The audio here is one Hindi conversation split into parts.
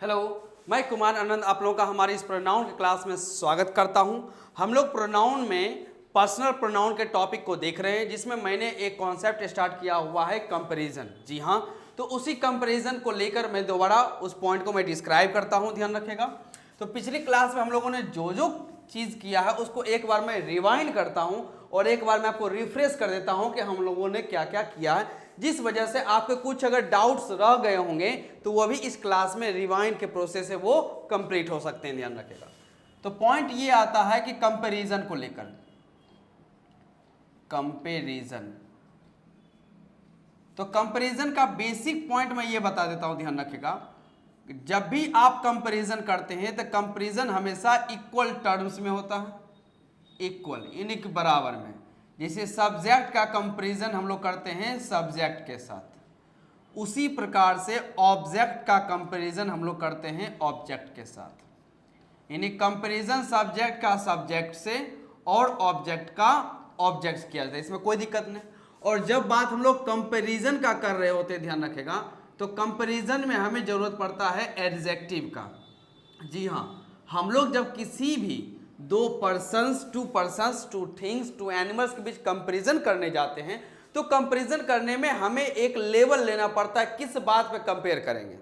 हेलो, मैं कुमार आनंद आप लोगों का हमारी इस प्रोनाउन की क्लास में स्वागत करता हूं। हम लोग प्रोनाउन में पर्सनल प्रोनाउन के टॉपिक को देख रहे हैं, जिसमें मैंने एक कॉन्सेप्ट स्टार्ट किया हुआ है कंपैरिजन। जी हाँ, तो उसी कंपैरिजन को लेकर मैं दोबारा उस पॉइंट को मैं डिस्क्राइब करता हूं, ध्यान रखिएगा। तो पिछली क्लास में हम लोगों ने जो जो चीज़ किया है उसको एक बार मैं रिवाइंड करता हूं और एक बार मैं आपको रिफ्रेश कर देता हूं कि हम लोगों ने क्या क्या किया है, जिस वजह से आपके कुछ अगर डाउट्स रह गए होंगे तो वो भी इस क्लास में रिवाइंड के प्रोसेस से वो कंप्लीट हो सकते हैं, ध्यान रखिएगा। तो पॉइंट ये आता है कि कंपैरिजन को लेकर, कंपैरिजन, तो कंपैरिजन का बेसिक पॉइंट मैं ये बता देता हूं, ध्यान रखिएगा। जब भी आप कंपैरिजन करते हैं तो कंपैरिजन हमेशा इक्वल टर्म्स में होता है, इक्वल यानी कि बराबर में। जैसे सब्जेक्ट का कंपैरिजन हम लोग करते हैं सब्जेक्ट के साथ, उसी प्रकार से ऑब्जेक्ट का कंपैरिजन हम लोग करते हैं ऑब्जेक्ट के साथ। यानी कंपैरिजन सब्जेक्ट का सब्जेक्ट से और ऑब्जेक्ट का ऑब्जेक्ट से किया जाता है, इसमें कोई दिक्कत नहीं। और जब बात हम लोग कंपैरिजन का कर रहे होते हैं, ध्यान रखेगा, तो कंपैरिजन में हमें जरूरत पड़ता है एडजेक्टिव का। जी हाँ, हम लोग जब किसी भी दो persons, two things, two animals के बीच कंपैरिजन करने जाते हैं तो कंपैरिजन करने में हमें एक लेवल लेना पड़ता है, किस बात पे कंपेयर करेंगे।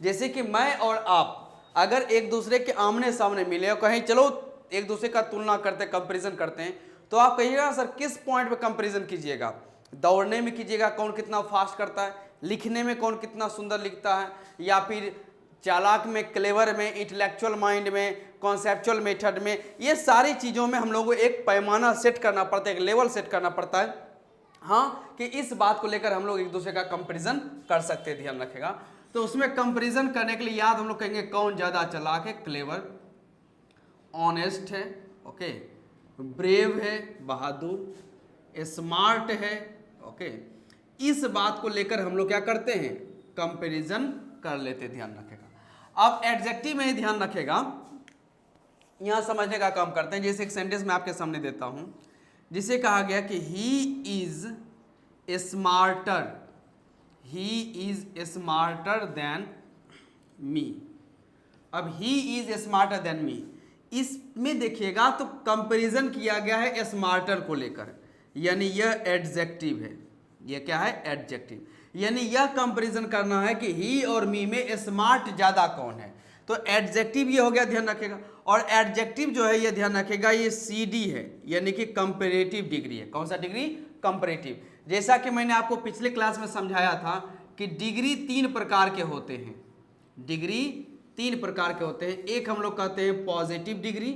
जैसे कि मैं और आप अगर एक दूसरे के आमने सामने मिले और कहें चलो एक दूसरे का तुलना करते, कंपैरिजन करते हैं, तो आप कहिएगा सर किस पॉइंट पे कंपैरिजन कीजिएगा? दौड़ने में कीजिएगा, कौन कितना फास्ट करता है, लिखने में कौन कितना सुंदर लिखता है, या फिर चालाक में, क्लेवर में, इंटेलेक्चुअल माइंड में, कॉन्सेप्चुअल मेथड में। ये सारी चीज़ों में हम लोगों को एक पैमाना सेट करना पड़ता है, एक लेवल सेट करना पड़ता है, हाँ, कि इस बात को लेकर हम लोग एक दूसरे का कंपैरिजन कर सकते हैं, ध्यान रखेगा। तो उसमें कंपैरिजन करने के लिए याद हम लोग कहेंगे कौन ज़्यादा चालाक है, क्लेवर, ऑनेस्ट है, ओके, ब्रेव है, बहादुर, स्मार्ट है, ओके। इस बात को लेकर हम लोग क्या करते हैं, कंपैरिजन कर लेते, ध्यान रखेगा। अब एडजेक्टिव में ध्यान रखेगा, यहां समझने का काम करते हैं। जैसे एक सेंटेंस मैं आपके सामने देता हूं, जिसे कहा गया कि he is smarter, he is smarter than me. अब he is smarter than me, इसमें देखिएगा तो कंपैरिजन किया गया है स्मार्टर को लेकर, यानी यह एडजेक्टिव है। यह क्या है? एडजेक्टिव। यानी यह कंपैरिजन करना है कि ही और मी में स्मार्ट ज्यादा कौन है, तो एडजेक्टिव ये हो गया, ध्यान रखेगा। और एडजेक्टिव जो है ये ध्यान रखेगा, ये CD है, यानी कि कंपैरेटिव डिग्री है। कौन सा डिग्री? कंपैरेटिव। जैसा कि मैंने आपको पिछले क्लास में समझाया था कि डिग्री 3 प्रकार के होते हैं, डिग्री 3 प्रकार के होते हैं। एक हम लोग कहते हैं पॉजिटिव डिग्री,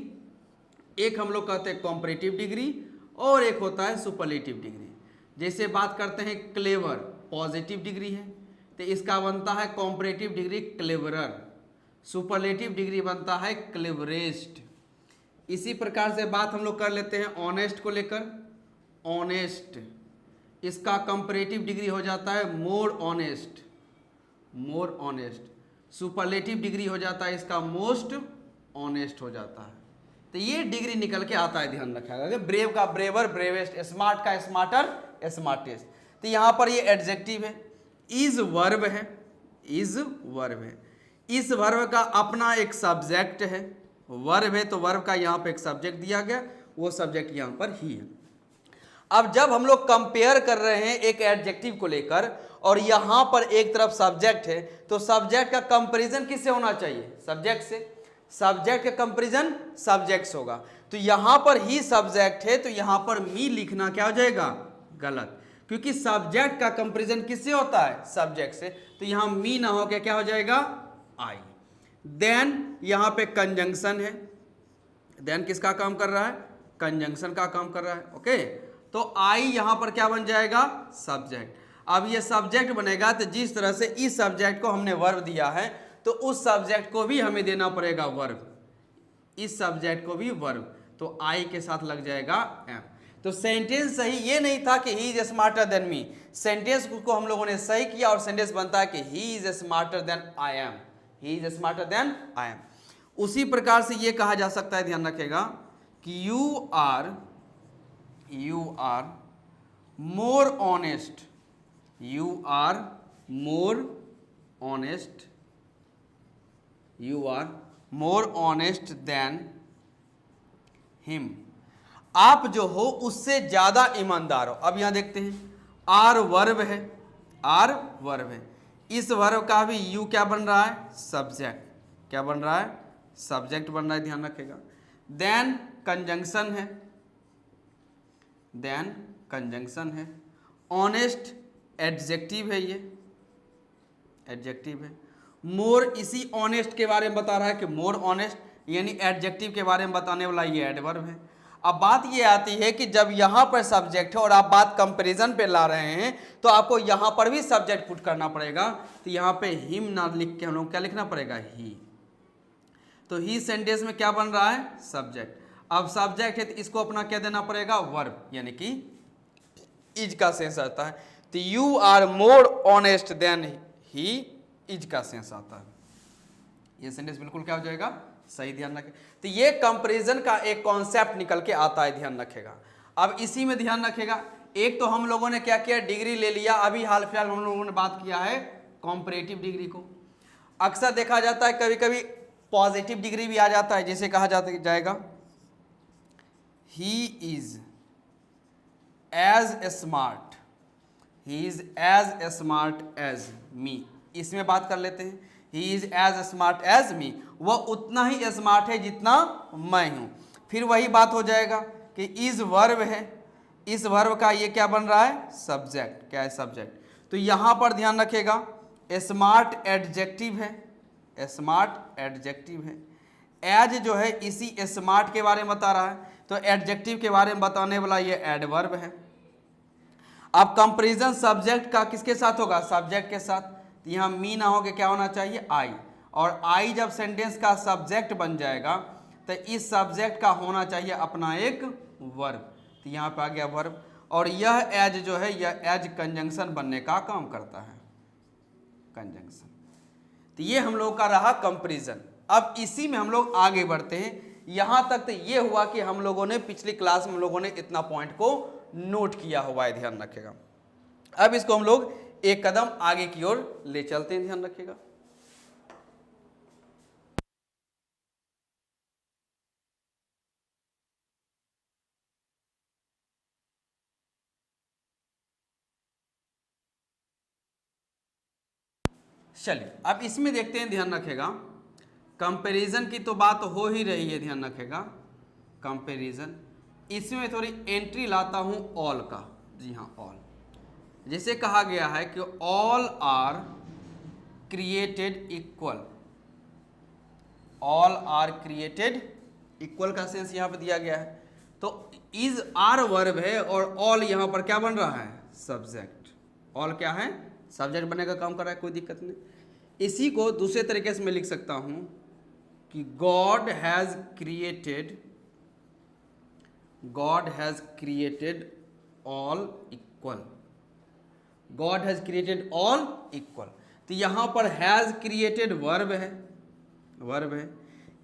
एक हम लोग कहते हैं कंपैरेटिव डिग्री, और एक होता है सुपरलेटिव डिग्री। जैसे बात करते हैं क्लेवर, पॉजिटिव डिग्री है, तो इसका बनता है comparative degree cleverer, superlative degree बनता है क्लेवरेस्ट। इसी प्रकार से बात हम लोग कर लेते हैं ऑनेस्ट को लेकर, ऑनेस्ट, इसका कंपैरेटिव डिग्री हो जाता है more honest, more honest. Superlative degree हो जाता है इसका मोस्ट ऑनेस्ट हो जाता है। तो ये डिग्री निकल के आता है, ध्यान रखिएगा। ब्रेव का ब्रेवर, ब्रेवेस्ट, स्मार्ट का स्मार्टर, स्मार्टेस्ट। तो यहाँ पर ये एडजेक्टिव है। इज वर्ब है, इज वर्ब है। इस वर्ब का अपना एक सब्जेक्ट है, वर्ब है तो वर्ब का यहाँ पे एक सब्जेक्ट दिया गया, वो सब्जेक्ट यहाँ पर ही है। अब जब हम लोग कंपेयर कर रहे हैं एक एडजेक्टिव को लेकर और यहाँ पर एक तरफ सब्जेक्ट है, तो सब्जेक्ट का कंपैरिजन किससे होना चाहिए? सब्जेक्ट से। सब्जेक्ट का कंपैरिजन सब्जेक्ट से होगा। तो यहाँ पर ही सब्जेक्ट है, तो यहाँ पर मी लिखना क्या हो जाएगा? गलत, क्योंकि सब्जेक्ट का कंपैरिजन किससे होता है? सब्जेक्ट से। तो यहाँ मी ना हो क्या हो जाएगा? आई। देन यहाँ पे कंजंक्शन है, देन किसका काम कर रहा है? कंजंक्शन का काम कर रहा है, ओके। तो आई यहाँ पर क्या बन जाएगा? सब्जेक्ट। अब ये सब्जेक्ट बनेगा तो जिस तरह से इस सब्जेक्ट को हमने वर्ब दिया है, तो उस सब्जेक्ट को भी हमें देना पड़ेगा वर्ब, इस सब्जेक्ट को भी वर्ब, तो आई के साथ लग जाएगा एम। तो सेंटेंस सही ये नहीं था कि he is smarter than me, sentence को हम लोगों ने सही किया और सेंटेंस बनता है कि he is smarter than I am, he is smarter than I am. उसी प्रकार से ये कहा जा सकता है, ध्यान रखेगा, कि you are more honest, you are more honest you are more honest than him, आप जो हो उससे ज्यादा ईमानदार हो। अब यहां देखते हैं आर वर्ब है, आर वर्ब है, इस वर्ब का भी यू क्या बन रहा है, सब्जेक्ट। क्या बन रहा है, सब्जेक्ट बन रहा है, ध्यान रखिएगा। देन कंजंक्शन है, देन कंजंक्शन है। ऑनेस्ट एडजेक्टिव है, ये एडजेक्टिव है। मोर इसी ऑनेस्ट के बारे में बता रहा है कि मोर ऑनेस्ट, यानी एडजेक्टिव के बारे में बताने वाला ये एडवर्ब है। अब बात ये आती है कि जब यहां पर सब्जेक्ट है और आप बात कंपैरिजन पे ला रहे हैं तो आपको यहां पर भी सब्जेक्ट पुट करना पड़ेगा। तो यहां पे हिम ना लिख के हम लोग क्या लिखना पड़ेगा, ही। तो ही सेंटेंस में क्या बन रहा है, सब्जेक्ट। अब सब्जेक्ट है तो इसको अपना क्या देना पड़ेगा, वर्ब, यानी कि इज का सेंस आता है। तो you are more honest than he, is का सेंस आता है। ये सेंटेंस बिल्कुल क्या हो जाएगा, सही, ध्यान रखें। तो ये कंपैरिजन का एक कॉन्सेप्ट निकल के आता है, ध्यान रखेगा। अब इसी में ध्यान रखेगा, एक तो हम लोगों ने क्या किया, डिग्री ले लिया। अभी हाल फिलहाल हम लोगों ने बात किया है कॉम्परेटिव डिग्री को। अक्सर देखा जाता है कभी कभी पॉजिटिव डिग्री भी आ जाता है, जैसे कहा जाएगा he is as smart, he is as smart as me. इसमें बात कर लेते हैं, he is as smart as me, वह उतना ही स्मार्ट है जितना मैं हूं। फिर वही बात हो जाएगा कि इज वर्ब है, इस वर्ब का ये क्या बन रहा है, सब्जेक्ट। क्या है, सब्जेक्ट। तो यहां पर ध्यान रखिएगा स्मार्ट एडजेक्टिव है, स्मार्ट एडजेक्टिव है। एज जो है इसी स्मार्ट के बारे में बता रहा है, तो एडजेक्टिव के बारे में बताने वाला ये एडवर्ब है। अब कंपैरिजन सब्जेक्ट का किसके साथ होगा, सब्जेक्ट के साथ। तो यहाँ मी ना हो के क्या होना चाहिए, आई। और आई जब सेंटेंस का सब्जेक्ट बन जाएगा तो इस सब्जेक्ट का होना चाहिए अपना एक वर्ब। तो यहाँ पे आ गया वर्ब। और यह एज जो है, यह एज कंजंक्शन बनने का काम करता है, कंजंक्शन। तो ये हम लोग का रहा कंपैरिजन। अब इसी में हम लोग आगे बढ़ते हैं। यहां तक तो ये हुआ कि हम लोगों ने पिछली क्लास में हम लोगों ने इतना पॉइंट को नोट किया हुआ है, ध्यान रखेगा। अब इसको हम लोग एक कदम आगे की ओर ले चलते हैं, ध्यान रखेगा। चलिए अब इसमें देखते हैं, ध्यान रखेगा। कंपैरिजन की तो बात हो ही रही है, ध्यान रखेगा। कंपैरिजन, इसमें थोड़ी एंट्री लाता हूं ऑल का। जी हाँ, ऑल। जैसे कहा गया है कि all are created equal, all are created equal का सेंस यहां पर दिया गया है। तो इज आर वर्ब है और ऑल यहां पर क्या बन रहा है, सब्जेक्ट। ऑल क्या है, सब्जेक्ट बनने का काम कर रहा है, कोई दिक्कत नहीं। इसी को दूसरे तरीके से मैं लिख सकता हूं कि God has created all equal, God has created all equal. तो यहां पर हैज क्रिएटेड वर्ब है, वर्ब है।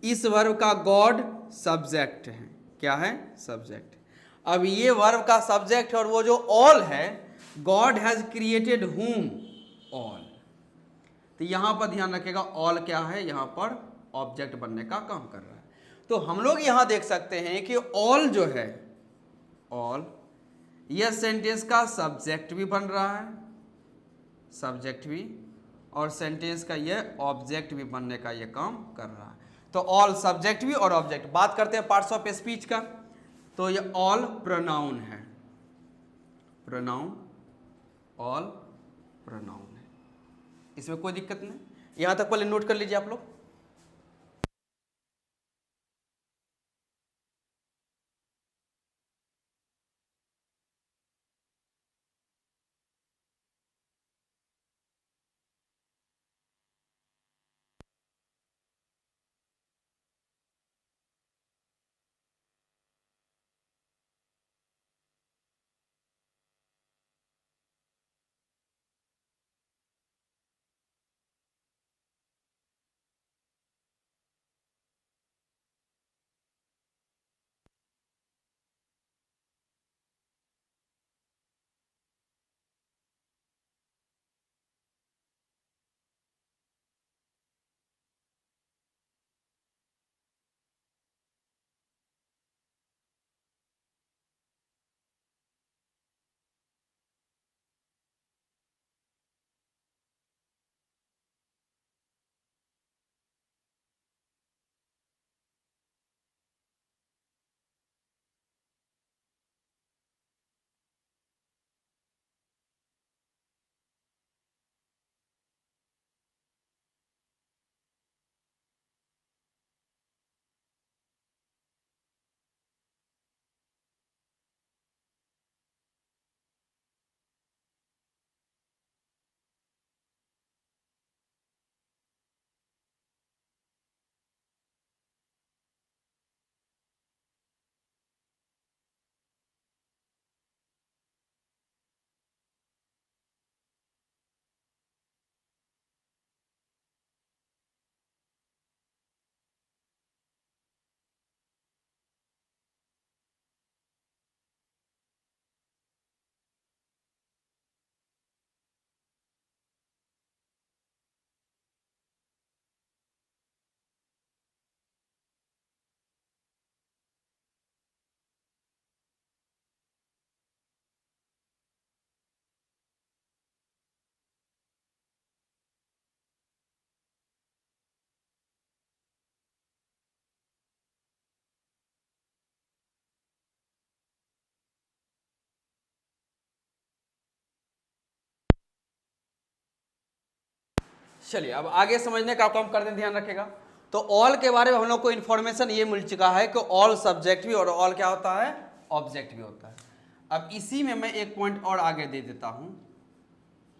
इस वर्ब का गॉड सब्जेक्ट है, क्या है, सब्जेक्ट। अब ये वर्ब का सब्जेक्ट है और वो जो ऑल है, गॉड हैज क्रिएटेड हुम, ऑल। तो यहां पर ध्यान रखेगा ऑल क्या है, यहां पर ऑब्जेक्ट बनने का काम कर रहा है। तो हम लोग यहां देख सकते हैं कि ऑल जो है, ऑल, यह सेंटेंस का सब्जेक्ट भी बन रहा है, सब्जेक्ट भी, और सेंटेंस का यह ऑब्जेक्ट भी बनने का यह काम कर रहा है। तो ऑल सब्जेक्ट भी और ऑब्जेक्ट। बात करते हैं पार्ट्स ऑफ स्पीच का, तो यह ऑल प्रोनाउन है, प्रोनाउन, ऑल प्रोनाउन है। इसमें कोई दिक्कत नहीं, यहां तक पहले नोट कर लीजिए आप लोग। चलिए अब आगे समझने का काम करते हैं, ध्यान रखेगा। तो ऑल के बारे में हम लोग को इन्फॉर्मेशन ये मिल चुका है कि ऑल सब्जेक्ट भी और ऑल क्या होता है, ऑब्जेक्ट भी होता है। अब इसी में मैं एक पॉइंट और आगे दे देता हूं,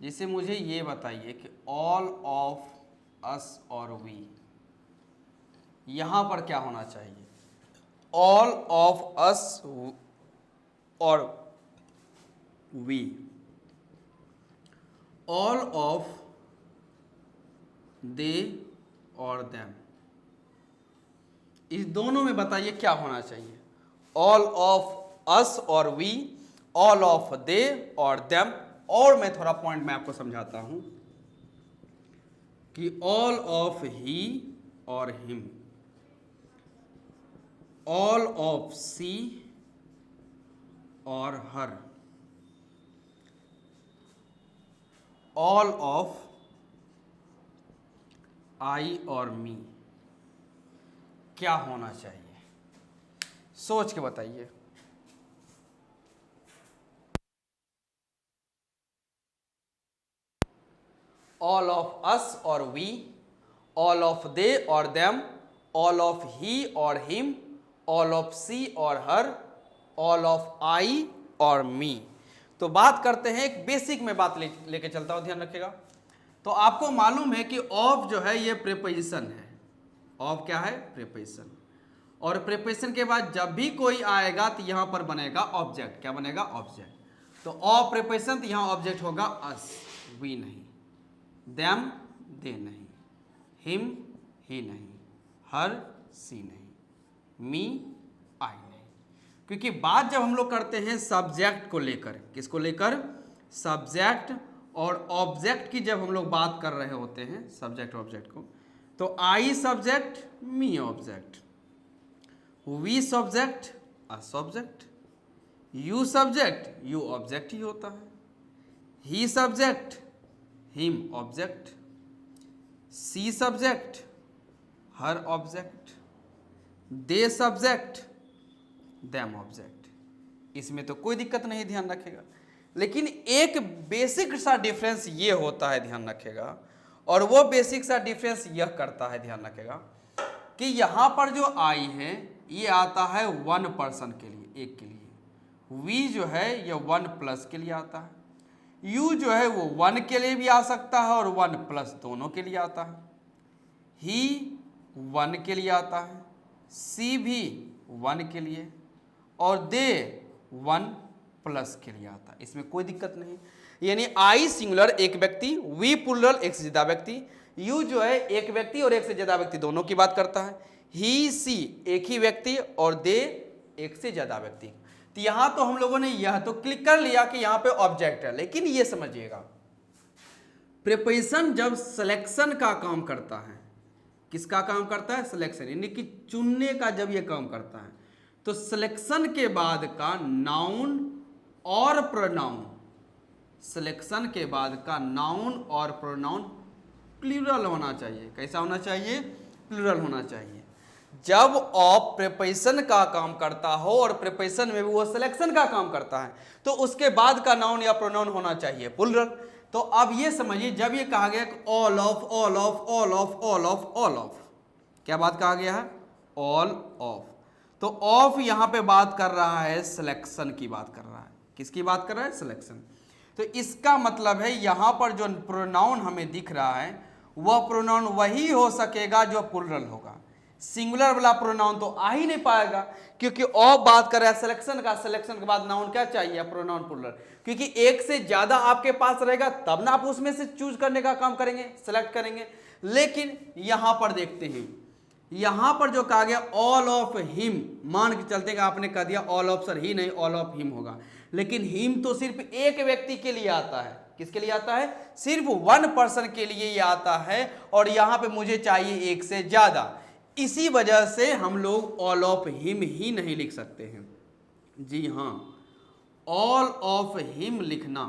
जिसे मुझे ये बताइए कि ऑल ऑफ अस और वी, यहां पर क्या होना चाहिए? ऑल ऑफ अस और वी, ऑल ऑफ दे और देम, इस दोनों में बताइए क्या होना चाहिए? ऑल ऑफ अस और वी, ऑल ऑफ दे और देम, और मैं थोड़ा पॉइंट में आपको समझाता हूं कि ऑल ऑफ ही और हिम, ऑल ऑफ सी और हर, ऑल ऑफ आई और मी, क्या होना चाहिए? सोच के बताइए। ऑल ऑफ अस और वी, ऑल ऑफ दे और देम, ऑल ऑफ ही और हिम, ऑल ऑफ सी और हर, ऑल ऑफ आई और मी। तो बात करते हैं, एक बेसिक में बात लेके चलता हूं, ध्यान रखिएगा। तो आपको मालूम है कि ऑफ जो है ये प्रीपोजिशन है। ऑफ क्या है? प्रीपोजिशन। और प्रीपोजिशन के बाद जब भी कोई आएगा तो यहां पर बनेगा ऑब्जेक्ट। क्या बनेगा? ऑब्जेक्ट। तो ऑफ प्रीपोजिशन, तो यहां ऑब्जेक्ट होगा अस, वी नहीं, देम दे नहीं, हिम ही नहीं, हर सी नहीं, मी आई नहीं। क्योंकि बात जब हम लोग करते हैं सब्जेक्ट को लेकर, किसको लेकर? सब्जेक्ट और ऑब्जेक्ट की जब हम लोग बात कर रहे होते हैं, सब्जेक्ट ऑब्जेक्ट को, तो I subject, me object, we subject, us object, you subject, you object ही होता है, he subject, him object, she subject, her object, they subject, them object. इसमें तो कोई दिक्कत नहीं, ध्यान रखेगा। लेकिन एक बेसिक सा डिफरेंस ये होता है, ध्यान रखेगा, और वो बेसिक सा डिफरेंस यह करता है, ध्यान रखेगा, कि यहां पर जो आई है ये आता है वन पर्सन के लिए, एक के लिए। वी जो है ये वन प्लस के लिए आता है। यू जो है वो वन के लिए भी आ सकता है और वन प्लस दोनों के लिए आता है। ही वन के लिए आता है, सी भी वन के लिए, और दे वन प्लस के लिए आता है। इसमें कोई दिक्कत नहीं। यानी आई सिंगुलर एक व्यक्ति, वी प्लुरल एक से ज्यादा व्यक्ति, यू जो है एक व्यक्ति और एक से ज्यादा व्यक्ति दोनों की बात करता है, ही सी एक ही व्यक्ति और दे एक से ज्यादा व्यक्ति। तो यहां तो हम लोगों ने यह तो क्लिक कर लिया कि यहां पे ऑब्जेक्ट है, लेकिन ये समझिएगा, प्रीपोजिशन जब सिलेक्शन का काम करता है, किसका काम करता है? सिलेक्शन, यानी कि चुनने का जब ये काम करता है, तो सिलेक्शन के बाद का नाउन और प्रोनाउन, सिलेक्शन के बाद का नाउन और प्रोनाउन प्लूरल होना चाहिए। कैसा होना चाहिए? प्लूरल होना चाहिए। जब ऑफ प्रीपोजिशन का काम करता हो और प्रीपोजिशन में भी वो सिलेक्शन का काम करता है, तो उसके बाद का नाउन या प्रोनाउन होना चाहिए प्लूरल। तो अब ये समझिए, जब ये कहा गया कि all of, all of, all of, all of, all of, क्या बात कहा गया है? All of. तो ऑफ यहां पे बात कर रहा है सिलेक्शन की बात कर रहा है। किसकी बात कर रहा है? सिलेक्शन। तो इसका मतलब है यहां पर जो प्रोनाउन हमें दिख रहा है वह प्रोनाउन वही हो सकेगा जो प्लूरल होगा। सिंगुलर वाला प्रोनाउन तो आ ही नहीं पाएगा, क्योंकि ऑफ बात कर रहा है सिलेक्शन का, सिलेक्शन के बाद नाउन क्या चाहिए? Pronoun plural. क्योंकि एक से ज्यादा आपके पास रहेगा तब ना आप उसमें से चूज करने का काम करेंगे, सेलेक्ट करेंगे। लेकिन यहां पर देखते हैं, यहां पर जो कहा गया ऑल ऑफ हिम, मान के चलते कि आपने कह दिया ऑल ऑफ सर ही नहीं, ऑल ऑफ हिम होगा, लेकिन हिम तो सिर्फ एक व्यक्ति के लिए आता है। किसके लिए आता है? सिर्फ वन पर्सन के लिए ये आता है, और यहां पे मुझे चाहिए एक से ज्यादा। इसी वजह से हम लोग ऑल ऑफ हिम ही नहीं लिख सकते हैं। जी हां, ऑल ऑफ हिम लिखना,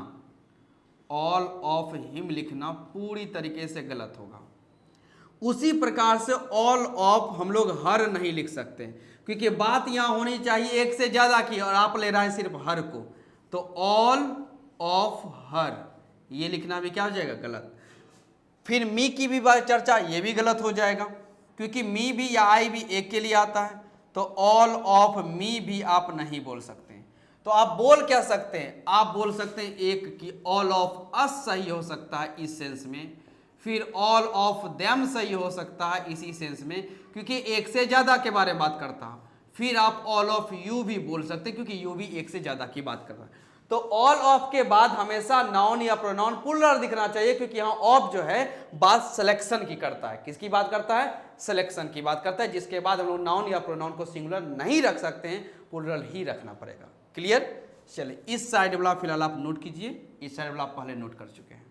ऑल ऑफ हिम लिखना पूरी तरीके से गलत होगा। उसी प्रकार से ऑल ऑफ हम लोग हर नहीं लिख सकते, क्योंकि बात यहां होनी चाहिए एक से ज्यादा की, और आप ले रहे हैं सिर्फ हर को। तो ऑल ऑफ हर ये लिखना भी क्या हो जाएगा? गलत। फिर मी की भी बात चर्चा, ये भी गलत हो जाएगा क्योंकि मी भी या आई भी एक के लिए आता है, तो ऑल ऑफ मी भी आप नहीं बोल सकते हैं। तो आप बोल क्या सकते हैं, आप बोल सकते हैं एक कि ऑल ऑफ अस सही हो सकता है इस सेंस में, फिर ऑल ऑफ देम सही हो सकता है इसी सेंस में क्योंकि एक से ज़्यादा के बारे में बात करता है, फिर आप ऑल ऑफ यू भी बोल सकते हैं क्योंकि यू भी एक से ज़्यादा की बात कर रहा है। तो ऑल ऑफ के बाद हमेशा नाउन या प्रोनाउन प्लुरल दिखना चाहिए क्योंकि यहाँ ऑफ जो है बात सिलेक्शन की करता है। किसकी बात करता है, सिलेक्शन की बात करता है, जिसके बाद हम लोग नाउन या प्रोनाउन को सिंगुलर नहीं रख सकते हैं, प्लुरल ही रखना पड़ेगा। क्लियर? चलिए इस साइड वाला फिलहाल आप नोट कीजिए, इस साइड वाला आप पहले नोट कर चुके हैं।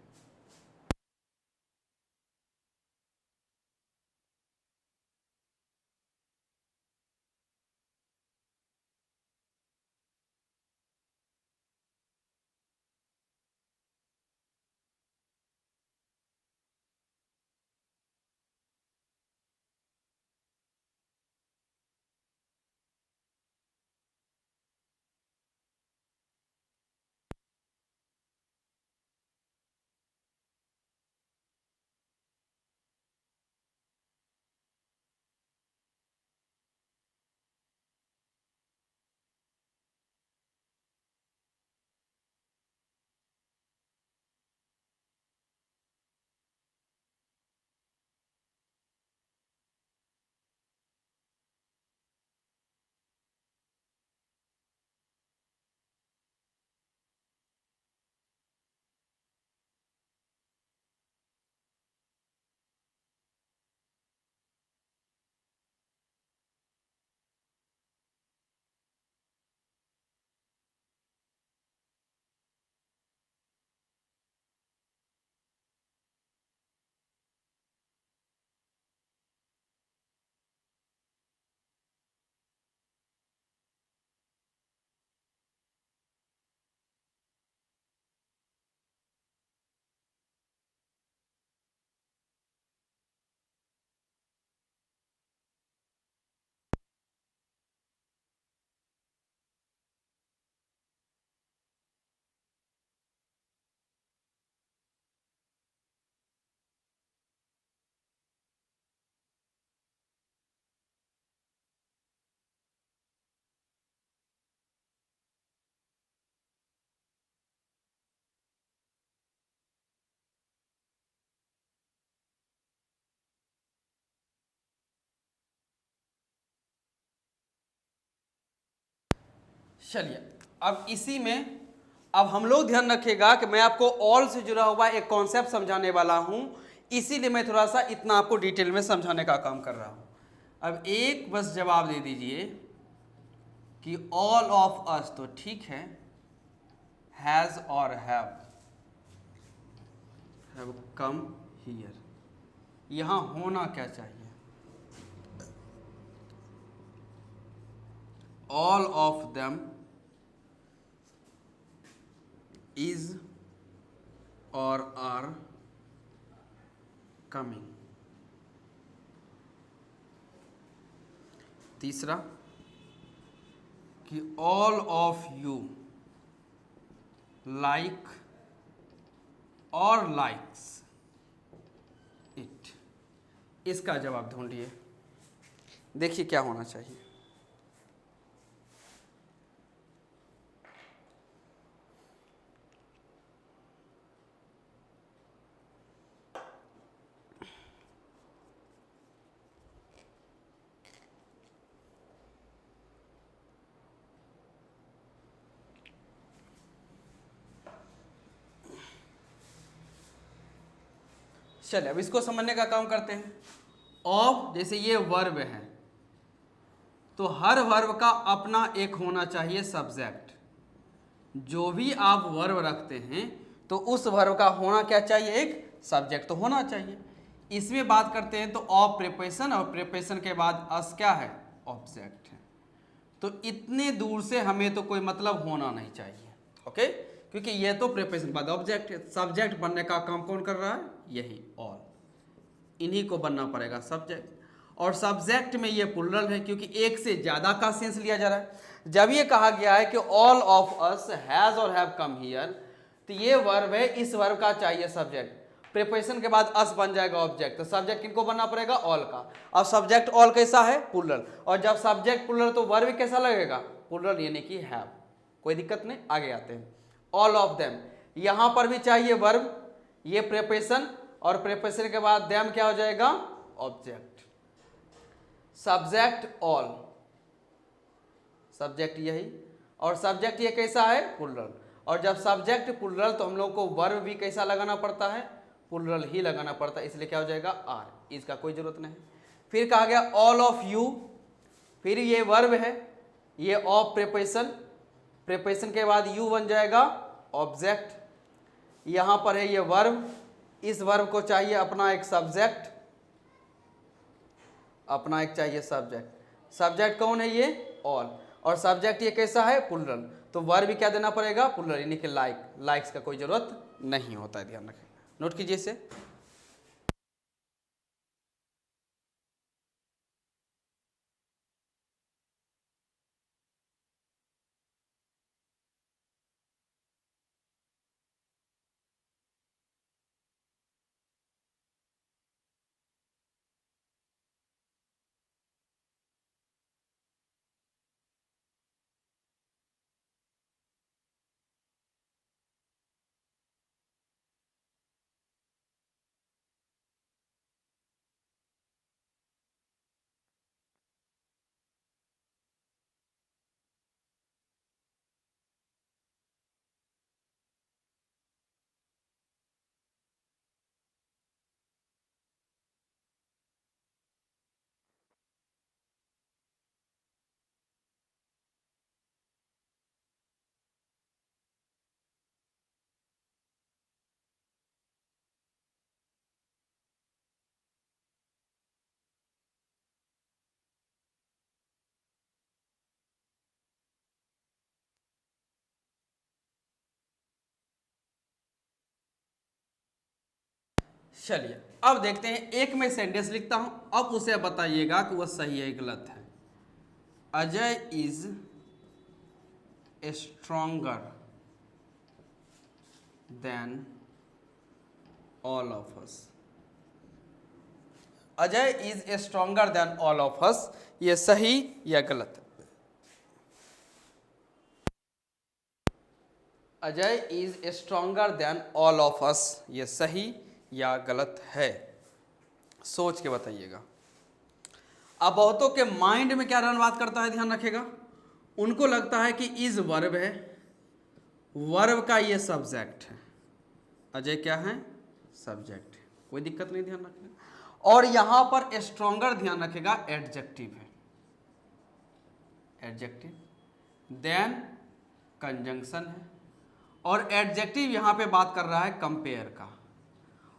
चलिए अब इसी में अब हम लोग ध्यान रखिएगा कि मैं आपको ऑल से जुड़ा हुआ एक कॉन्सेप्ट समझाने वाला हूं, इसीलिए मैं थोड़ा सा इतना आपको डिटेल में समझाने का काम कर रहा हूं। अब एक बस जवाब दे दीजिए कि ऑल ऑफ अस, तो ठीक है, हैज और हैव कम हियर, यहां होना क्या चाहिए, ऑल ऑफ देम इज और आर कमिंग। तीसरा कि ऑल ऑफ यू लाइक और लाइक्स इट। इसका जवाब ढूंढिए, देखिए क्या होना चाहिए। चलिए अब इसको समझने का काम करते हैं। ऑफ जैसे ये वर्ब है, तो हर वर्ब का अपना एक होना चाहिए सब्जेक्ट। जो भी आप वर्ब रखते हैं तो उस वर्ब का होना क्या चाहिए, एक सब्जेक्ट तो होना चाहिए। इसमें बात करते हैं तो ऑफ प्रिपोजिशन, और प्रिपोजिशन के बाद अस क्या है, ऑब्जेक्ट है। तो इतने दूर से हमें तो कोई मतलब होना नहीं चाहिए, ओके, क्योंकि ये तो प्रिपोजिशन बाद ऑब्जेक्ट है। सब्जेक्ट बनने का काम कौन कर रहा है, यही ऑल, इन्हीं को बनना पड़ेगा सब्जेक्ट। और सब्जेक्ट में ये प्लुरल है क्योंकि एक से ज्यादा का सेंस लिया जा रहा है। जब ये कहा गया है कि ऑल ऑफ अस हैज और हैव कम हियर, तो ये वर्ब है, इस वर्ब का चाहिए सब्जेक्ट। प्रीपोजिशन के बाद अस बन जाएगा ऑब्जेक्ट, तो सब्जेक्ट किनको बनना पड़ेगा, ऑल का। अब सब्जेक्ट ऑल कैसा है, प्लूरल, और जब सब्जेक्ट प्लूरल तो वर्ब कैसा लगेगा, प्लूरल यानी कि हैव। कोई दिक्कत नहीं, आगे आते हैं। ऑल ऑफ देम, यहां पर भी चाहिए वर्ब, ये प्रीपोजिशन, और प्रीपोजिशन के बाद देम क्या हो जाएगा, ऑब्जेक्ट। सब्जेक्ट ऑल, सब्जेक्ट यही, और सब्जेक्ट ये कैसा है, प्लूरल, और जब सब्जेक्ट प्लूरल तो हम लोग को वर्ब भी कैसा लगाना पड़ता है, प्लूरल ही लगाना पड़ता है, इसलिए क्या हो जाएगा, आर, इसका कोई जरूरत नहीं। फिर कहा गया ऑल ऑफ यू, फिर ये वर्ब है, ये ऑफ प्रीपोजिशन, प्रीपोजिशन के बाद यू बन जाएगा ऑब्जेक्ट, यहां पर है ये वर्ब, इस वर्ब को चाहिए अपना एक सब्जेक्ट, अपना एक चाहिए सब्जेक्ट, सब्जेक्ट कौन है, ये ऑल, और सब्जेक्ट ये कैसा है, प्लूरल, तो वर्ब भी क्या देना पड़ेगा, प्लूरल, यानी कि लाइक, लाइक्स का कोई जरूरत नहीं होता है, ध्यान रखें, नोट कीजिए इसे। चलिए अब देखते हैं, एक मैं सेंटेंस लिखता हूं, अब उसे बताइएगा कि वह सही है गलत है। Ajay is stronger than all of us, Ajay is stronger than all of अस, ये सही या गलत है, Ajay is stronger than all of अस, ये सही या गलत है, सोच के बताइएगा। अब बहुतों के माइंड में क्या रन बात करता है, ध्यान रखिएगा, उनको लगता है कि इज वर्ब है, वर्ब का ये सब्जेक्ट है, अजय क्या है, सब्जेक्ट है, कोई दिक्कत नहीं, ध्यान रखिएगा। और यहां पर स्ट्रॉन्गर ध्यान रखिएगा एडजेक्टिव है, एडजेक्टिव, देन कंजंक्शन है, और एडजेक्टिव यहां पे बात कर रहा है कंपेयर का,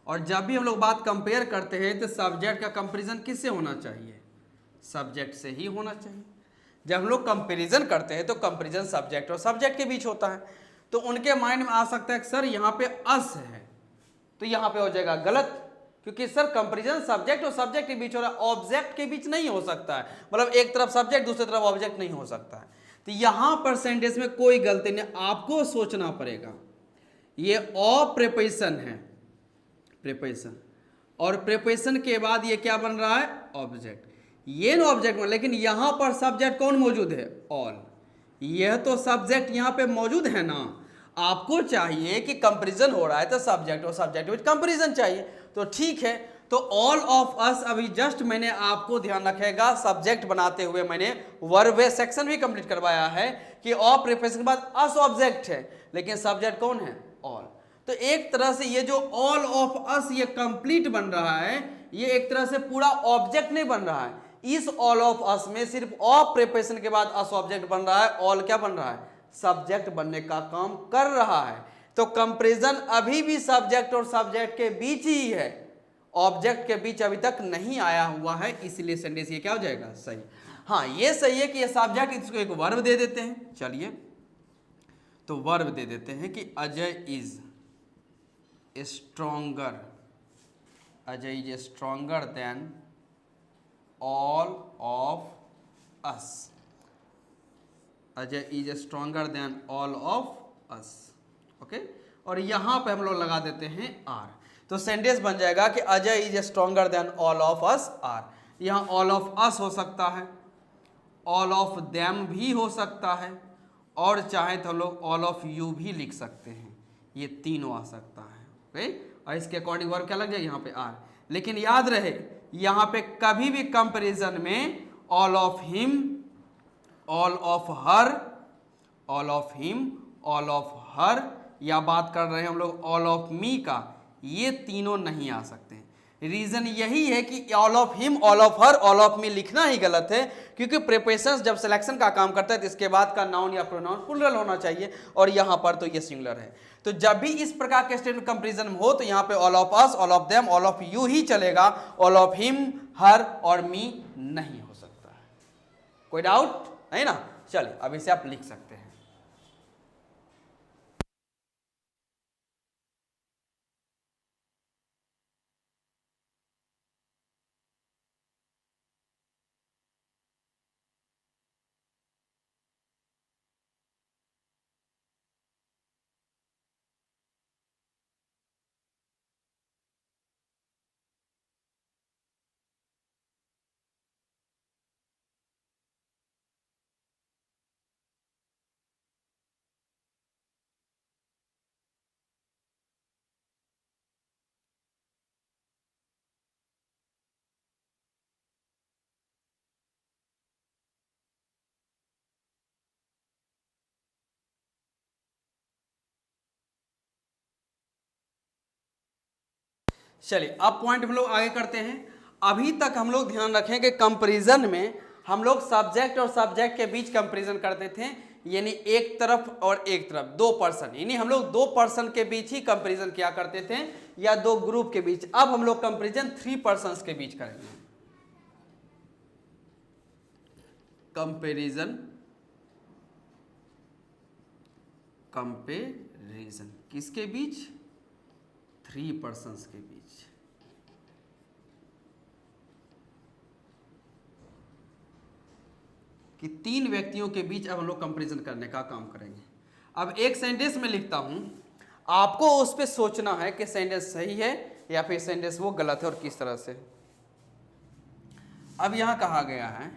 और जब भी हम लोग बात कंपेयर करते हैं तो सब्जेक्ट का कंपैरिजन किससे होना चाहिए, सब्जेक्ट से ही होना चाहिए। जब हम लोग कंपैरिजन करते हैं तो कंपैरिजन सब्जेक्ट और सब्जेक्ट के बीच होता है, तो उनके माइंड में आ सकता है कि सर यहाँ पे अस है, तो यहाँ पे हो जाएगा गलत, क्योंकि सर कंपैरिजन सब्जेक्ट और सब्जेक्ट के बीच हो रहा है, ऑब्जेक्ट के बीच नहीं हो सकता है, मतलब एक तरफ सब्जेक्ट दूसरी तरफ ऑब्जेक्ट नहीं हो सकता है। तो यहाँ पर सेंटेंस में कोई गलती नहीं, आपको सोचना पड़ेगा, ये ऑफ प्रीपोजिशन है, प्रीपोजिशन, और प्रीपोजिशन के बाद ये क्या बन रहा है, ऑब्जेक्ट, ये नो ऑब्जेक्ट, लेकिन यहां पर सब्जेक्ट कौन मौजूद है, ऑल, यह तो सब्जेक्ट यहां पे मौजूद है ना, आपको चाहिए कि कंपैरिजन हो रहा है तो सब्जेक्ट और सब्जेक्ट विद कंपैरिजन चाहिए, तो ठीक है, तो ऑल ऑफ अस, अभी जस्ट मैंने आपको ध्यान रखेगा सब्जेक्ट बनाते हुए मैंने वर्ब सेक्शन भी कंप्लीट करवाया है कि ऑफ प्रीपोजिशन के बाद अस ऑब्जेक्ट है, लेकिन सब्जेक्ट कौन है, ऑल। तो एक तरह से ये जो ऑल ऑफ अस ये कंप्लीट बन रहा है, ये एक तरह से पूरा ऑब्जेक्ट नहीं बन रहा है, इस ऑल ऑफ अस में सिर्फ ऑफ प्रीपोजिशन के बाद अस ऑब्जेक्ट बन रहा है, ऑल क्या बन रहा है, सब्जेक्ट बनने का काम कर रहा है। तो कंपैरिजन अभी भी सब्जेक्ट और सब्जेक्ट के बीच ही है, ऑब्जेक्ट के बीच अभी तक नहीं आया हुआ है, इसलिए सेंटेंस ये क्या हो जाएगा, सही। हाँ ये सही है कि ये सब्जेक्ट, इसको एक वर्ब दे देते हैं, चलिए तो वर्ब दे देते हैं कि Ajay is stronger, Ajay is stronger than all of us, Ajay is stronger than all of us, okay. और यहां पे हम लोग लगा देते हैं आर, तो सेंटेंस बन जाएगा कि Ajay is stronger than all of us are. यहाँ ऑल ऑफ अस हो सकता है, ऑल ऑफ देम भी हो सकता है, और चाहे तो लोग ऑल ऑफ यू भी लिख सकते हैं, ये तीनों आ सकता है। ओके, और इसके अकॉर्डिंग वर्ब क्या लग जाए यहाँ पे आर। लेकिन याद रहे यहाँ पे कभी भी कंपैरिजन में all of him, all of her, all of him, all of her, या बात कर रहे हैं हम लोग ऑल ऑफ मी का, ये तीनों नहीं आ सकते। रीजन यही है कि all of him, all of her, all of me लिखना ही गलत है, क्योंकि प्रीपोजिशंस जब सिलेक्शन का काम करता है तो इसके बाद का नाउन या प्रोनाउन प्लूरल होना चाहिए, और यहाँ पर तो ये सिंगुलर है। तो जब भी इस प्रकार के स्टेटमेंट कंपैरिजन में हो तो यहाँ पे all of us, all of them, all of you ही चलेगा, ऑल ऑफ हिम, हर और मी नहीं हो सकता है। कोई डाउट है ना? चलिए अब इसे आप लिख सकते हैं। चलिए अब पॉइंट हम लोग आगे करते हैं। अभी तक हम लोग ध्यान रखें कि कंपैरिजन में हम लोग सब्जेक्ट और सब्जेक्ट के बीच कंपैरिजन करते थे, यानी एक तरफ और एक तरफ, दो पर्सन, यानी हम लोग दो पर्सन के बीच ही कंपैरिजन किया करते थे, या दो ग्रुप के बीच। अब हम लोग कंपैरिजन 3 पर्सन्स के बीच करेंगे। कंपैरिजन किसके बीच? 3 पर्सन्स के बीच। कि 3 व्यक्तियों के बीच अब हम लोग कंपैरिजन करने का काम करेंगे। अब एक सेंटेंस में लिखता हूं, आपको उस पर सोचना है कि सेंटेंस सही है या फिर सेंटेंस वो गलत है और किस तरह से। अब यहां कहा गया है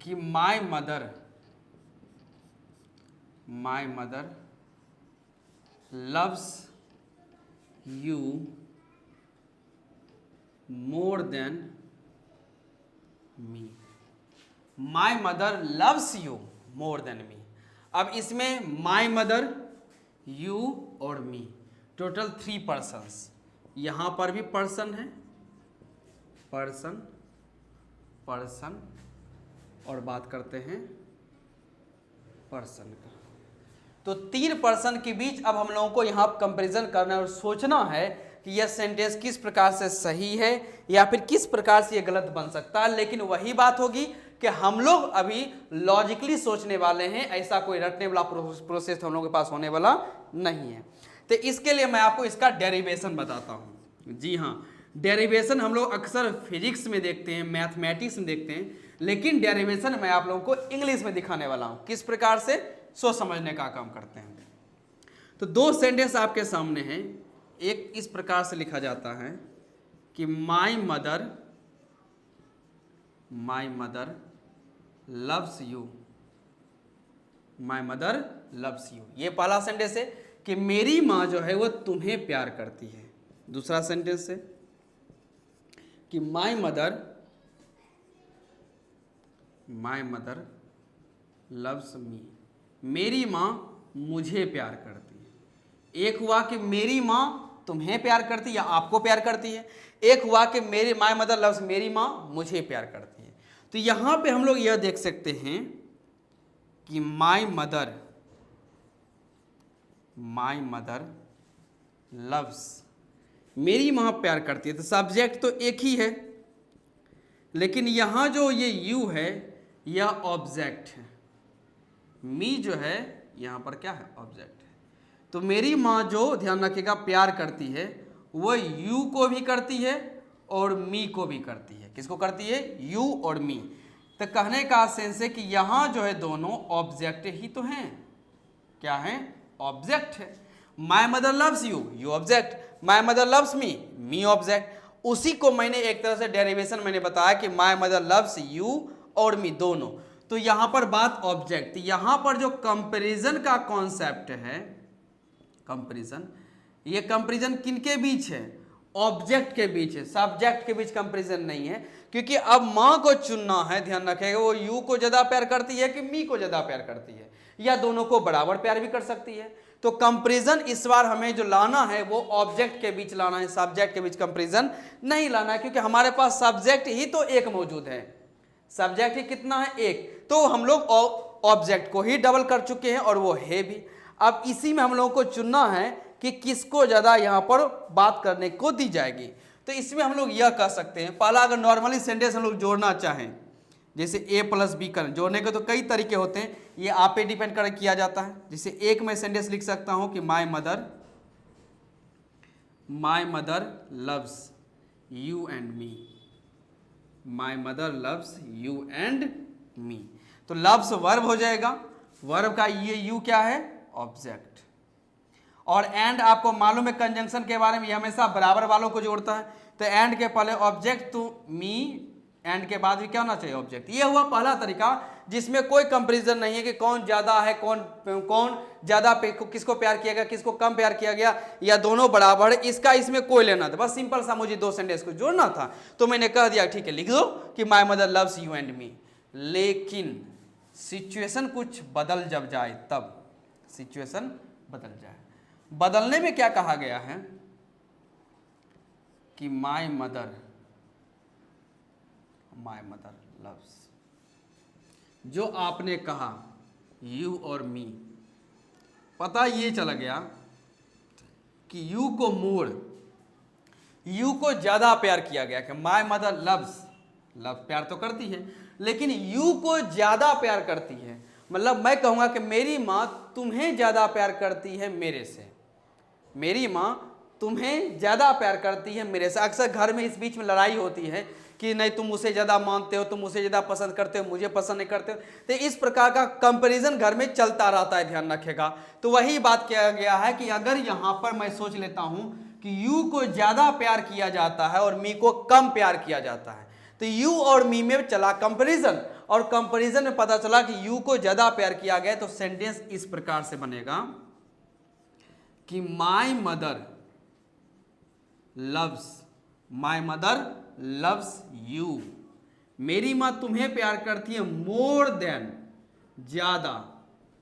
कि my mother loves you more than me. My mother loves you more than me. अब इसमें माय मदर, यू और मी, टोटल 3 पर्सन्स। यहां पर भी पर्सन है, पर्सन, और बात करते हैं पर्सन का। तो 3 पर्सन के बीच अब हम लोगों को यहाँ कंपैरिजन करना है और सोचना है कि यह सेंटेंस किस प्रकार से सही है या फिर किस प्रकार से यह गलत बन सकता है। लेकिन वही बात होगी कि हम लोग अभी लॉजिकली सोचने वाले हैं, ऐसा कोई रटने वाला प्रोसेस हम लोगों के पास होने वाला नहीं है। तो इसके लिए मैं आपको इसका डेरिवेशन बताता हूँ। जी हाँ, डेरिवेशन हम लोग अक्सर फिजिक्स में देखते हैं, मैथमेटिक्स में देखते हैं, लेकिन डेरिवेशन मैं आप लोगों को इंग्लिश में दिखाने वाला हूँ, किस प्रकार से सोच समझने का काम करते हैं। तो 2 सेंटेंस आपके सामने हैं। एक इस प्रकार से लिखा जाता है कि my mother loves you, my mother loves you, ये पहला सेंटेंस है कि मेरी माँ जो है वो तुम्हें प्यार करती है। दूसरा सेंटेंस है कि माय मदर लव्स मी, मेरी माँ मुझे प्यार करती है। एक हुआ कि मेरी माँ तुम्हें प्यार करती है या आपको प्यार करती है, एक हुआ कि मेरी माय मदर लव्स, मेरी माँ मुझे प्यार करती है। तो यहाँ पे हम लोग यह देख सकते हैं कि माय मदर लव्स, मेरी माँ प्यार करती है, तो सब्जेक्ट तो एक ही है, लेकिन यहाँ जो ये यू है यह ऑब्जेक्ट है, मी जो है यहाँ पर क्या है? ऑब्जेक्ट है। तो मेरी माँ जो, ध्यान रखिएगा, प्यार करती है वो यू को भी करती है और मी को भी करती है। किसको करती है? यू और मी। तो कहने का सेंस है कि यहाँ जो है दोनों ऑब्जेक्ट ही तो हैं। क्या है? ऑब्जेक्ट है। My mother loves you, you object, my mother loves me, me object. उसी को मैंने एक तरह से डेरिवेशन मैंने बताया कि माय मदर लव्स यू और मी दोनों। तो यहां पर बात ऑब्जेक्ट, यहां पर जो कंपैरिजन का कॉन्सेप्ट है, कंपैरिजन, ये कंपैरिजन किनके बीच है? ऑब्जेक्ट के बीच है, सब्जेक्ट के बीच कंपैरिजन नहीं है। क्योंकि अब मां को चुनना है, ध्यान रखेगा, वो यू को ज्यादा प्यार करती है कि मी को ज्यादा प्यार करती है, या दोनों को बराबर प्यार भी कर सकती है। तो कंपैरिजन इस बार हमें जो लाना है वो ऑब्जेक्ट के बीच लाना है, सब्जेक्ट के बीच कंपैरिजन नहीं लाना है, क्योंकि हमारे पास सब्जेक्ट ही तो एक मौजूद है, सब्जेक्ट ही कितना है? एक। तो हम लोग ऑब्जेक्ट को ही डबल कर चुके हैं और वो है भी। अब इसी में हम लोगों को चुनना है कि किसको ज्यादा यहां पर बात करने को दी जाएगी। तो इसमें हम लोग यह कह सकते हैं, पहला अगर नॉर्मली सेंटेंस हम लोग जोड़ना चाहें, जैसे ए प्लस बी कर जोड़ने के तो कई तरीके होते हैं, ये आप पे डिपेंड कर किया जाता है। जैसे एक मैं सेंटेंस लिख सकता हूं कि my mother loves you and me, my mother loves you and me. तो लव्स वर्ब हो जाएगा, वर्ब का ये यू क्या है? ऑब्जेक्ट। और एंड आपको मालूम है कंजंक्शन के बारे में, ये हमेशा बराबर वालों को जोड़ता है। तो एंड के पहले ऑब्जेक्ट टू मी, एंड के बाद भी क्या होना चाहिए? ऑब्जेक्ट। ये हुआ पहला तरीका जिसमें कोई कंपैरिजन नहीं है कि कौन ज्यादा है, कौन ज्यादा किसको प्यार किया गया, किसको कम प्यार किया गया, या दोनों बराबर है, इसका इसमें कोई लेना था। बस सिंपल सा मुझे दो सेंटेंस को जोड़ना था, तो मैंने कह दिया ठीक है लिख दो कि my mother loves you and me. लेकिन सिचुएशन कुछ बदल जब जाए, तब सिचुएशन बदल जाए। बदलने में क्या कहा गया है कि माय मदर लव्स, जो आपने कहा यू और मी, पता ये चला गया कि यू को मोड़, यू को ज्यादा प्यार किया गया कि माय मदर लव्स, लव प्यार तो करती है लेकिन यू को ज्यादा प्यार करती है। मतलब मैं कहूंगा कि मेरी मां तुम्हें ज्यादा प्यार करती है मेरे से, मेरी मां तुम्हें ज्यादा प्यार करती है मेरे से। अक्सर घर में इस बीच में लड़ाई होती है कि नहीं तुम उसे ज्यादा मानते हो, तुम उसे ज्यादा पसंद करते हो, मुझे पसंद नहीं करते हो। तो इस प्रकार का कंपैरिजन घर में चलता रहता है, ध्यान रखेगा। तो वही बात किया गया है कि अगर यहां पर मैं सोच लेता हूं कि यू को ज्यादा प्यार किया जाता है और मी को कम प्यार किया जाता है, तो यू और मी में चला कंपैरिजन, और कंपैरिजन में पता चला कि यू को ज्यादा प्यार किया गया। तो सेंटेंस इस प्रकार से बनेगा कि माय मदर लव्स यू, मेरी मां तुम्हें प्यार करती है मोर देन, ज्यादा,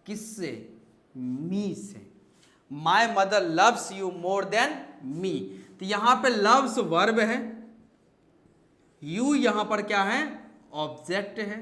किससे? मी से। My mother loves you more than me. तो यहां पे लव्स वर्ब है, यू यहां पर क्या है? ऑब्जेक्ट है,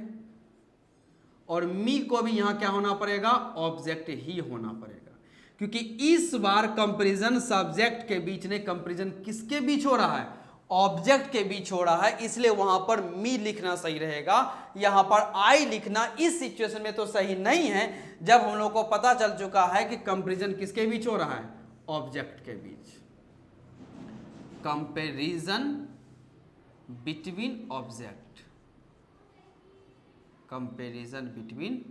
और मी को भी यहां क्या होना पड़ेगा? ऑब्जेक्ट ही होना पड़ेगा, क्योंकि इस बार कंपैरिजन सब्जेक्ट के बीच ने, कंपैरिजन किसके बीच हो रहा है? ऑब्जेक्ट के बीच हो रहा है, इसलिए वहां पर मी लिखना सही रहेगा। यहां पर आई लिखना इस सिचुएशन में तो सही नहीं है, जब हम लोग को पता चल चुका है कि कंपैरिजन किसके बीच हो रहा है? ऑब्जेक्ट के बीच। Comparison between object, comparison between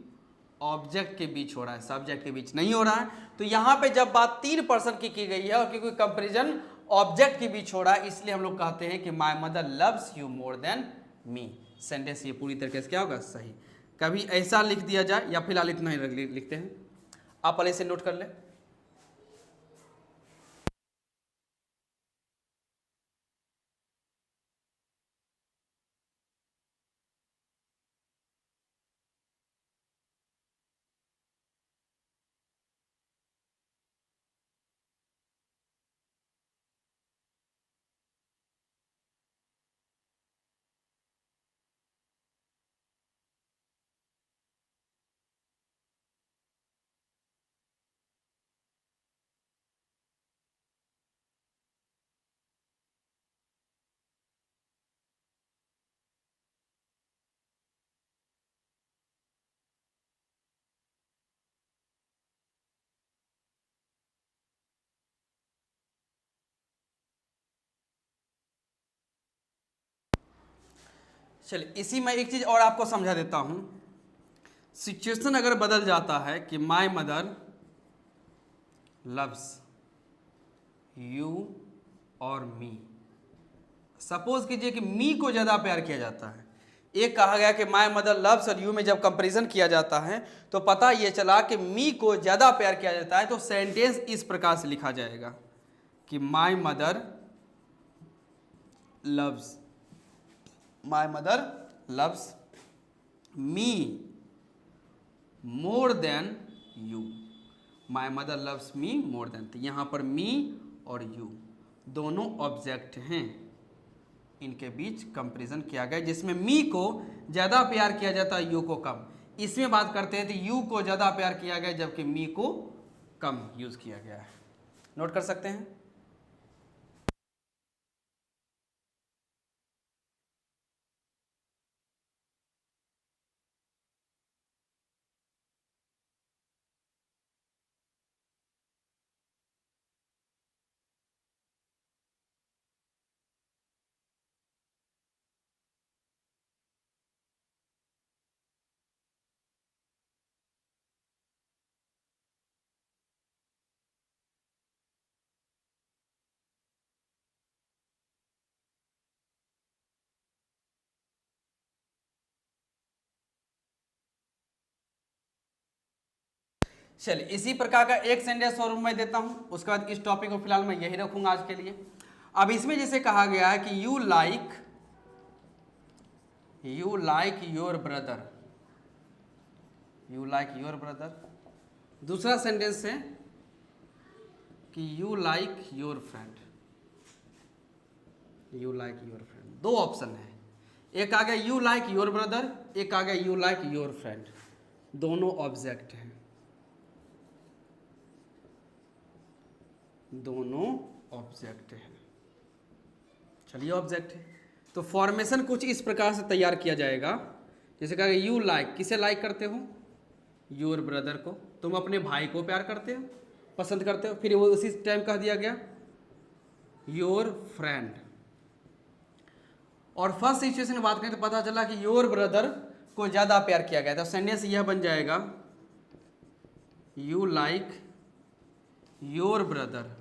object के बीच हो रहा है, सब्जेक्ट के बीच नहीं हो रहा है। तो यहां पे जब बात 3% की गई है और क्योंकि कंपैरिजन ऑब्जेक्ट के बीच हो रहा है, इसलिए हम लोग कहते हैं कि my mother loves you more than me. Sentence ये पूरी तरीके से क्या होगा? सही। कभी ऐसा लिख दिया जाए या फिलहाल इतना ही लिखते हैं, आप पहले से नोट कर ले। चलिए इसी में एक चीज और आपको समझा देता हूं। सिचुएशन अगर बदल जाता है कि माय मदर लव्स यू और मी। सपोज कीजिए कि मी को ज़्यादा प्यार किया जाता है। एक कहा गया कि माय मदर लव्स और यू में जब कंपैरिजन किया जाता है तो पता ये चला कि मी को ज़्यादा प्यार किया जाता है, तो सेंटेंस इस प्रकार से लिखा जाएगा कि my mother loves me more than you. My mother loves me more than, तो यहाँ पर मी और यू दोनों ऑब्जेक्ट हैं, इनके बीच कंपैरिजन किया गया जिसमें मी को ज़्यादा प्यार किया जाता है, यू को कम। इसमें बात करते हैं तो यू को ज़्यादा प्यार किया गया जबकि मी को कम यूज़ किया गया है। नोट कर सकते हैं। चलिए इसी प्रकार का एक सेंटेंस और मैं देता हूं, उसके बाद इस टॉपिक को फिलहाल मैं यही रखूंगा आज के लिए। अब इसमें जैसे कहा गया है कि you like your brother, you like your brother. दूसरा सेंटेंस है कि you like your friend, you like your friend. दो ऑप्शन है, एक आ गया यू लाइक योर ब्रदर, एक आ गया यू लाइक योर फ्रेंड। दोनों ऑब्जेक्ट हैं, दोनों ऑब्जेक्ट हैं। चलिए ऑब्जेक्ट है तो फॉर्मेशन कुछ इस प्रकार से तैयार किया जाएगा। जैसे कहा यू लाइक, किसे लाइक करते हो? योर ब्रदर को। तुम अपने भाई को प्यार करते हो, पसंद करते हो। फिर वो उसी टाइम कह दिया गया योर फ्रेंड। और फर्स्ट सिचुएशन की बात करें तो पता चला कि योर ब्रदर को ज़्यादा प्यार किया गया। तो सेंटेंस यह बन जाएगा you like your brother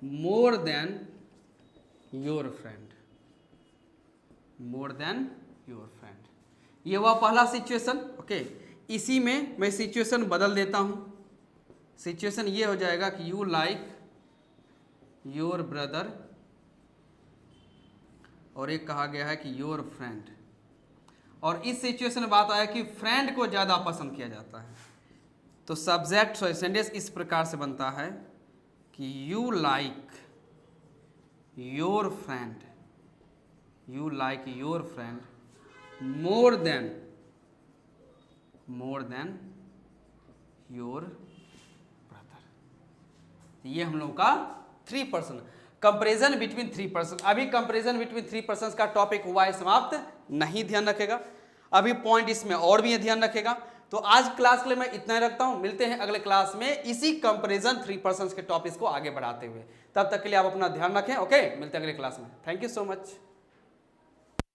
more than your friend, more than your friend. ये हुआ पहला सिचुएशन। ओके, इसी में मैं सिचुएशन बदल देता हूं। सिचुएशन ये हो जाएगा कि यू लाइक योर ब्रदर और एक कहा गया है कि योर फ्रेंड। और इस सिचुएशन में बात आया कि फ्रेंड को ज़्यादा पसंद किया जाता है। तो सब्जेक्ट सेंटेंस इस प्रकार से बनता है कि you like your friend, you like your friend more than your brother. ये हम लोग का 3 पर्सन कंपेरिजन बिटवीन 3 पर्सन। अभी कंपेरिजन बिटवीन 3 पर्सन का टॉपिक हुआ है समाप्त, नहीं ध्यान रखेगा। अभी पॉइंट इसमें और भी है, ध्यान रखेगा। तो आज क्लास के लिए मैं इतना ही रखता हूं। मिलते हैं अगले क्लास में इसी कंपैरिजन 3 पर्सन्स के टॉपिक्स को आगे बढ़ाते हुए। तब तक के लिए आप अपना ध्यान रखें। ओके, मिलते हैं अगले क्लास में। Thank you so much.